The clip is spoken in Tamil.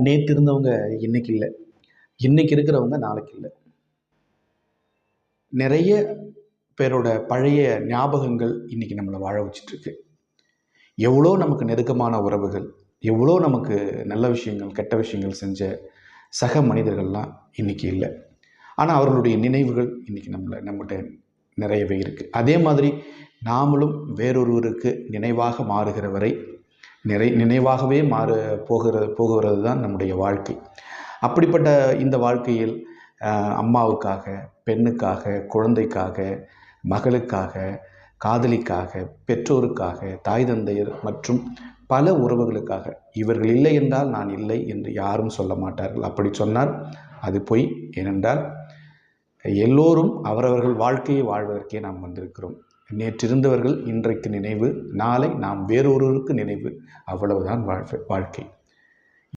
நேற்று இருந்தவங்க இன்னைக்கு இல்லை, இன்னைக்கு இருக்கிறவங்க நாளைக்கு இல்லை. நிறைய பேரோட பழைய ஞாபகங்கள் இன்னைக்கு நம்மளை வாழ வச்சிட்ருக்கு. எவ்வளோ நமக்கு நெருக்கமான உறவுகள், எவ்வளோ நமக்கு நல்ல விஷயங்கள் கெட்ட விஷயங்கள் செஞ்ச சக மனிதர்கள்லாம் இன்னைக்கு இல்லை. ஆனால் அவர்களுடைய நினைவுகள் இன்னைக்கு நம்மகிட்ட நிறையவே இருக்குது. அதே மாதிரி நாமளும் வேறொருவருக்கு நினைவாக மாறுகிற வரை நினைவாகவே போகிறது தான் நம்முடைய வாழ்க்கை. அப்படிப்பட்ட இந்த வாழ்க்கையில் அம்மாவுக்காக, பெண்ணுக்காக, குழந்தைக்காக, மகளுக்காக, காதலிக்காக, பெற்றோருக்காக, தாய் தந்தையர் மற்றும் பல உறவுகளுக்காக, இவர்கள் இல்லை என்றால் நான் இல்லை என்று யாரும் சொல்ல மாட்டார்கள். அப்படி சொன்னால் அது பொய். ஏனென்றால் எல்லோரும் அவரவர்கள் வாழ்க்கையை வாழ்வதற்கே நாம் வந்திருக்கிறோம். நேற்றிருந்தவர்கள் இன்றைக்கு நினைவு, நாளை நாம் வேறொருவருக்கு நினைவு. அவ்வளவுதான் வாழ்க்கை.